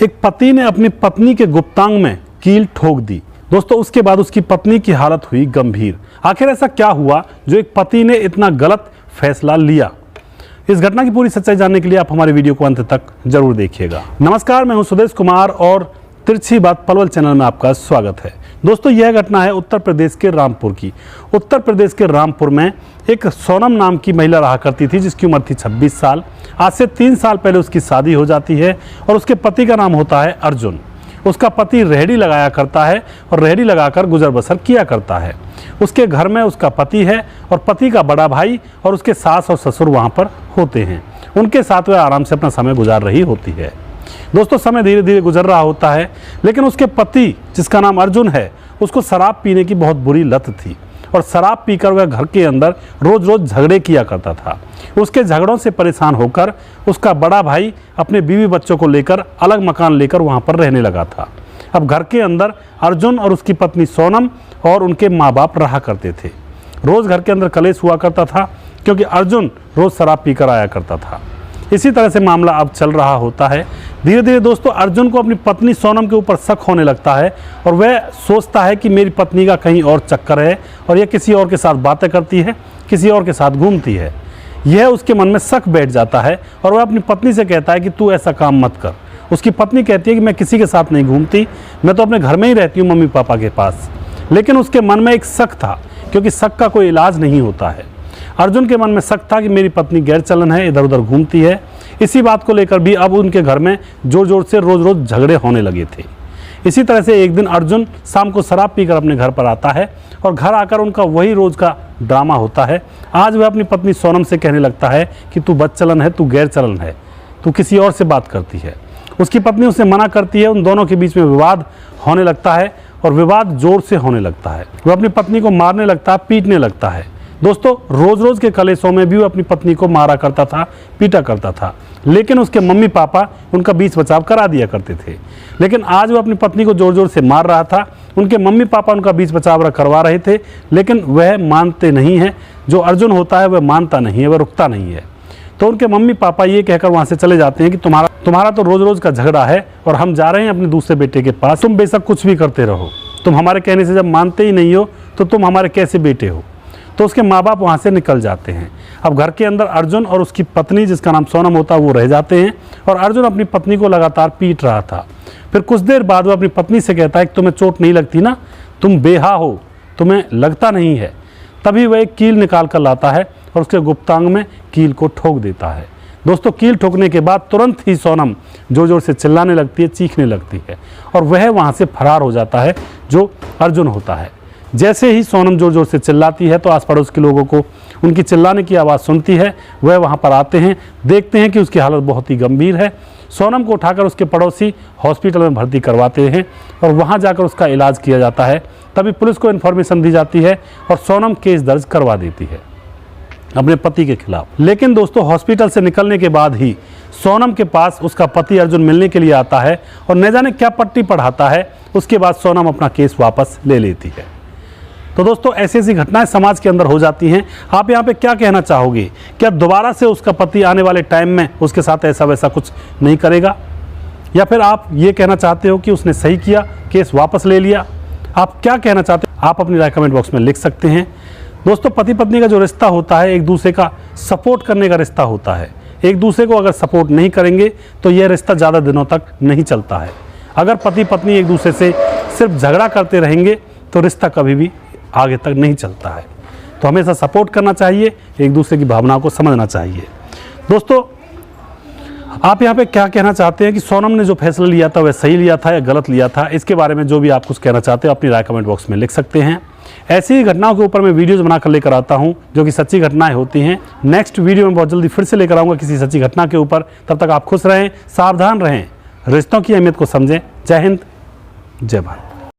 एक पति ने अपनी पत्नी के गुप्तांग में कील ठोक दी। दोस्तों उसके बाद उसकी पत्नी की हालत हुई गंभीर। आखिर ऐसा क्या हुआ जो एक पति ने इतना गलत फैसला लिया? इस घटना की पूरी सच्चाई जानने के लिए आप हमारे वीडियो को अंत तक जरूर देखिएगा। नमस्कार, मैं हूं सुदेश कुमार और तिरछी बात पलवल चैनल में आपका स्वागत है। दोस्तों यह घटना है उत्तर प्रदेश के रामपुर की। उत्तर प्रदेश के रामपुर में एक सोनम नाम की महिला रहा करती थी जिसकी उम्र थी 26 साल। आज से 3 साल पहले उसकी शादी हो जाती है और उसके पति का नाम होता है अर्जुन। उसका पति रेहड़ी लगाया करता है और रेहड़ी लगाकर गुजर बसर किया करता है। उसके घर में उसका पति है और पति का बड़ा भाई और उसके सास और ससुर वहाँ पर होते हैं। उनके साथ वह आराम से अपना समय गुजार रही होती है। दोस्तों समय धीरे धीरे गुजर रहा होता है, लेकिन उसके पति जिसका नाम अर्जुन है उसको शराब पीने की बहुत बुरी लत थी और शराब पीकर वह घर के अंदर रोज रोज झगड़े किया करता था। उसके झगड़ों से परेशान होकर उसका बड़ा भाई अपने बीवी बच्चों को लेकर अलग मकान लेकर वहाँ पर रहने लगा था। अब घर के अंदर अर्जुन और उसकी पत्नी सोनम और उनके माँ बाप रहा करते थे। रोज़ घर के अंदर कलेश हुआ करता था क्योंकि अर्जुन रोज़ शराब पीकर आया करता था। इसी तरह से मामला अब चल रहा होता है। धीरे धीरे दोस्तों अर्जुन को अपनी पत्नी सोनम के ऊपर शक होने लगता है और वह सोचता है कि मेरी पत्नी का कहीं और चक्कर है और यह किसी और के साथ बातें करती है, किसी और के साथ घूमती है। यह उसके मन में शक बैठ जाता है और वह अपनी पत्नी से कहता है कि तू ऐसा काम मत कर। उसकी पत्नी कहती है कि मैं किसी के साथ नहीं घूमती, मैं तो अपने घर में ही रहती हूँ मम्मी पापा के पास। लेकिन उसके मन में एक शक था क्योंकि शक का कोई इलाज नहीं होता है। अर्जुन के मन में शक था कि मेरी पत्नी गैर चलन है, इधर उधर घूमती है। इसी बात को लेकर भी अब उनके घर में जोर जोर से रोज रोज झगड़े होने लगे थे। इसी तरह से एक दिन अर्जुन शाम को शराब पीकर अपने घर पर आता है और घर आकर उनका वही रोज का ड्रामा होता है। आज वह अपनी पत्नी सोनम से कहने लगता है कि तू बदचलन है, तू गैर चलन है, तू किसी और से बात करती है। उसकी पत्नी उसे मना करती है। उन दोनों के बीच में विवाद होने लगता है और विवाद जोर से होने लगता है। वह अपनी पत्नी को मारने लगता है, पीटने लगता है। दोस्तों रोज रोज के कलेशों में भी वो अपनी पत्नी को मारा करता था, पीटा करता था, लेकिन उसके मम्मी पापा उनका बीच बचाव करा दिया करते थे। लेकिन आज वो अपनी पत्नी को जोर जोर से मार रहा था। उनके मम्मी पापा उनका बीच बचाव करवा रहे थे, लेकिन वह मानते नहीं हैं। जो अर्जुन होता है वह मानता नहीं है, वह रुकता नहीं है। तो उनके मम्मी पापा ये कहकर वहाँ से चले जाते हैं कि तुम्हारा तो रोज रोज का झगड़ा है और हम जा रहे हैं अपने दूसरे बेटे के पास। तुम बेशक कुछ भी करते रहो, तुम हमारे कहने से जब मानते ही नहीं हो तो तुम हमारे कैसे बेटे हो। तो उसके माँ बाप वहाँ से निकल जाते हैं। अब घर के अंदर अर्जुन और उसकी पत्नी जिसका नाम सोनम होता है वो रह जाते हैं और अर्जुन अपनी पत्नी को लगातार पीट रहा था। फिर कुछ देर बाद वो अपनी पत्नी से कहता है कि तुम्हें चोट नहीं लगती ना, तुम बेहा हो, तुम्हें लगता नहीं है। तभी वह एक कील निकाल कर लाता है और उसके गुप्तांग में कील को ठोक देता है। दोस्तों कील ठोकने के बाद तुरंत ही सोनम जोर जोर से चिल्लाने लगती है, चीखने लगती है और वह वहाँ से फरार हो जाता है जो अर्जुन होता है। जैसे ही सोनम जोर जोर से चिल्लाती है तो आस पड़ोस के लोगों को उनकी चिल्लाने की आवाज़ सुनती है। वह वहाँ पर आते हैं, देखते हैं कि उसकी हालत बहुत ही गंभीर है। सोनम को उठाकर उसके पड़ोसी हॉस्पिटल में भर्ती करवाते हैं और वहाँ जाकर उसका इलाज किया जाता है। तभी पुलिस को इन्फॉर्मेशन दी जाती है और सोनम केस दर्ज करवा देती है अपने पति के खिलाफ। लेकिन दोस्तों हॉस्पिटल से निकलने के बाद ही सोनम के पास उसका पति अर्जुन मिलने के लिए आता है और न जाने क्या पट्टी पढ़ाता है। उसके बाद सोनम अपना केस वापस ले लेती है। तो दोस्तों ऐसी ऐसी घटनाएं समाज के अंदर हो जाती हैं। आप यहाँ पे क्या कहना चाहोगे? क्या दोबारा से उसका पति आने वाले टाइम में उसके साथ ऐसा वैसा कुछ नहीं करेगा, या फिर आप ये कहना चाहते हो कि उसने सही किया, केस वापस ले लिया? आप क्या कहना चाहते हो आप अपनी राय कमेंट बॉक्स में लिख सकते हैं। दोस्तों पति पत्नी का जो रिश्ता होता है एक दूसरे का सपोर्ट करने का रिश्ता होता है। एक दूसरे को अगर सपोर्ट नहीं करेंगे तो यह रिश्ता ज़्यादा दिनों तक नहीं चलता है। अगर पति पत्नी एक दूसरे से सिर्फ झगड़ा करते रहेंगे तो रिश्ता कभी भी आगे तक नहीं चलता है। तो हमेशा सपोर्ट करना चाहिए, एक दूसरे की भावनाओं को समझना चाहिए। दोस्तों आप यहाँ पे क्या कहना चाहते हैं कि सोनम ने जो फैसला लिया था वह सही लिया था या गलत लिया था? इसके बारे में जो भी आप कुछ कहना चाहते हो अपनी राय कमेंट बॉक्स में लिख सकते हैं। ऐसी ही घटनाओं के ऊपर मैं वीडियोज़ बनाकर लेकर आता हूँ जो कि सच्ची घटनाएं होती हैं। नेक्स्ट वीडियो में बहुत जल्दी फिर से लेकर आऊँगा किसी सच्ची घटना के ऊपर। तब तक आप खुश रहें, सावधान रहें, रिश्तों की अहमियत को समझें। जय हिंद, जय भारत।